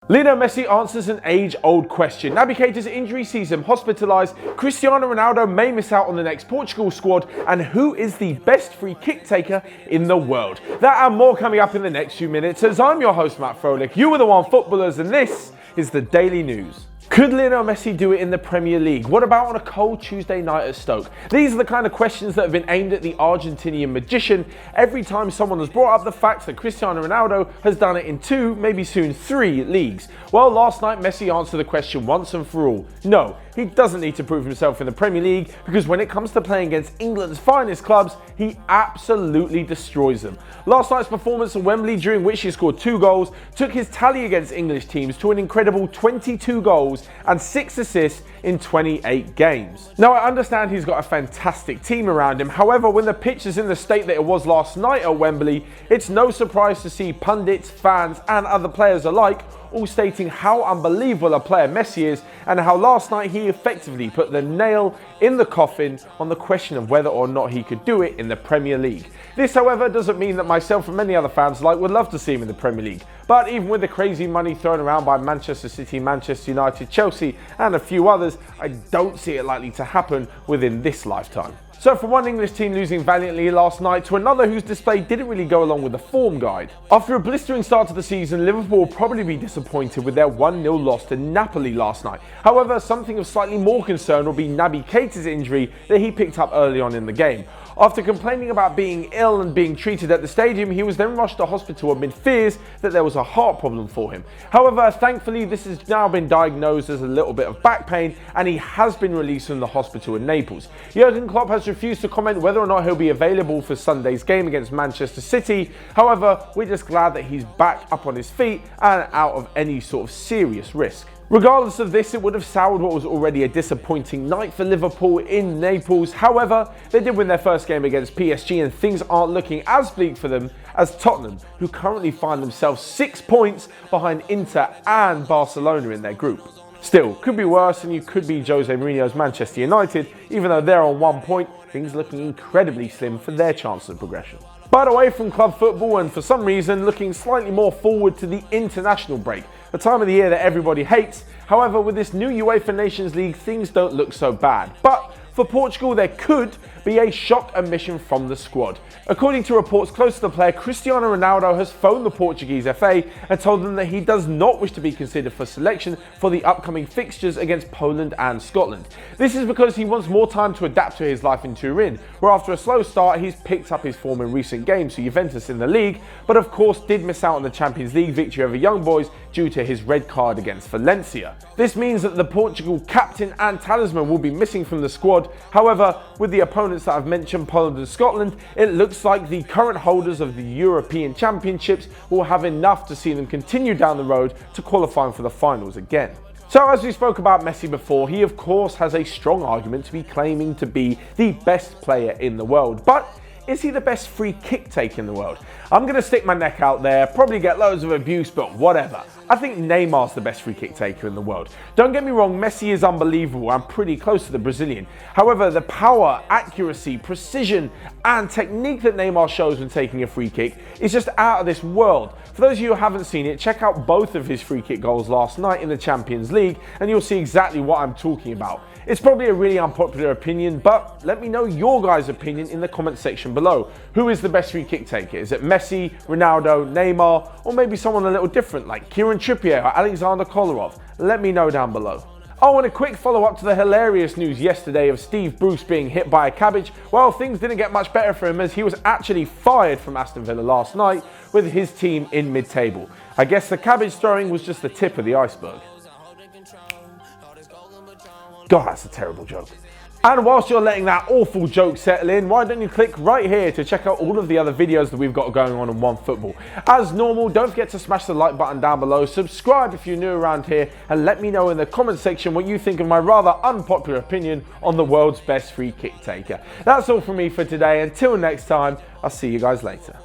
Lionel Messi answers an age-old question. Naby Keita's injury sees him hospitalized, Cristiano Ronaldo may miss out on the next Portugal squad, and who is the best free kick taker in the world? That and more coming up in the next few minutes, as I'm your host Matt Froelich, you are the Onefootballers, and this is the Daily News. Could Lionel Messi do it in the Premier League? What about on a cold Tuesday night at Stoke? These are the kind of questions that have been aimed at the Argentinian magician every time someone has brought up the fact that Cristiano Ronaldo has done it in 2, maybe soon 3 leagues. Well, last night Messi answered the question once and for all. No, he doesn't need to prove himself in the Premier League, because when it comes to playing against England's finest clubs, he absolutely destroys them. Last night's performance at Wembley, during which he scored 2 goals, took his tally against English teams to an incredible 22 goals and 6 assists in 28 games. Now, I understand he's got a fantastic team around him. However, when the pitch is in the state that it was last night at Wembley, it's no surprise to see pundits, fans and other players alike all stating how unbelievable a player Messi is, and how last night he effectively put the nail in the coffin on the question of whether or not he could do it in the Premier League. This, however, doesn't mean that myself and many other fans alike would love to see him in the Premier League. But even with the crazy money thrown around by Manchester City, Manchester United, Chelsea and a few others, I don't see it likely to happen within this lifetime. So from one English team losing valiantly last night to another whose display didn't really go along with the form guide. After a blistering start to the season, Liverpool will probably be disappointed with their 1-0 loss to Napoli last night. However, something of slightly more concern will be Naby Keita's injury that he picked up early on in the game. After complaining about being ill and being treated at the stadium, he was then rushed to hospital amid fears that there was a heart problem for him. However, thankfully this has now been diagnosed as a little bit of back pain, and he has been released from the hospital in Naples. Jurgen Klopp has refused to comment whether or not he'll be available for Sunday's game against Manchester City. However, we're just glad that he's back up on his feet and out of any sort of serious risk. Regardless of this, it would have soured what was already a disappointing night for Liverpool in Naples. However, they did win their first game against PSG, and things aren't looking as bleak for them as Tottenham, who currently find themselves 6 points behind Inter and Barcelona in their group. Still, could be worse, and you could be Jose Mourinho's Manchester United. Even though they're on 1 point, things looking incredibly slim for their chance of progression. But away from club football, and for some reason looking slightly more forward to the international break, the time of the year that everybody hates. However, with this new UEFA Nations League, things don't look so bad. But for Portugal, there could be a shock omission from the squad. According to reports close to the player, Cristiano Ronaldo has phoned the Portuguese FA and told them that he does not wish to be considered for selection for the upcoming fixtures against Poland and Scotland. This is because he wants more time to adapt to his life in Turin, where after a slow start he's picked up his form in recent games for Juventus in the league, but of course did miss out on the Champions League victory over Young Boys due to his red card against Valencia. This means that the Portugal captain and talisman will be missing from the squad. However, with the opponents that I've mentioned, Poland and Scotland, it looks like the current holders of the European Championships will have enough to see them continue down the road to qualifying for the finals again. So as we spoke about Messi before, he of course has a strong argument to be claiming to be the best player in the world. But is he the best free kick taker in the world? I'm going to stick my neck out there, probably get loads of abuse, but whatever. I think Neymar's the best free kick taker in the world. Don't get me wrong, Messi is unbelievable and pretty close to the Brazilian. However, the power, accuracy, precision and technique that Neymar shows when taking a free kick is just out of this world. For those of you who haven't seen it, check out both of his free kick goals last night in the Champions League and you'll see exactly what I'm talking about. It's probably a really unpopular opinion, but let me know your guys' opinion in the comment section below. Who is the best free kick taker? Is it Messi, Ronaldo, Neymar, or maybe someone a little different like Kieran Trippier or Alexander Kolarov? Let me know down below. Oh, and a quick follow-up to the hilarious news yesterday of Steve Bruce being hit by a cabbage. Well, things didn't get much better for him, as he was actually fired from Aston Villa last night with his team in mid-table. I guess the cabbage throwing was just the tip of the iceberg. God, that's a terrible joke. And whilst you're letting that awful joke settle in, why don't you click right here to check out all of the other videos that we've got going on Onefootball. As normal, don't forget to smash the like button down below, subscribe if you're new around here, and let me know in the comment section what you think of my rather unpopular opinion on the world's best free kick taker. That's all from me for today. Until next time, I'll see you guys later.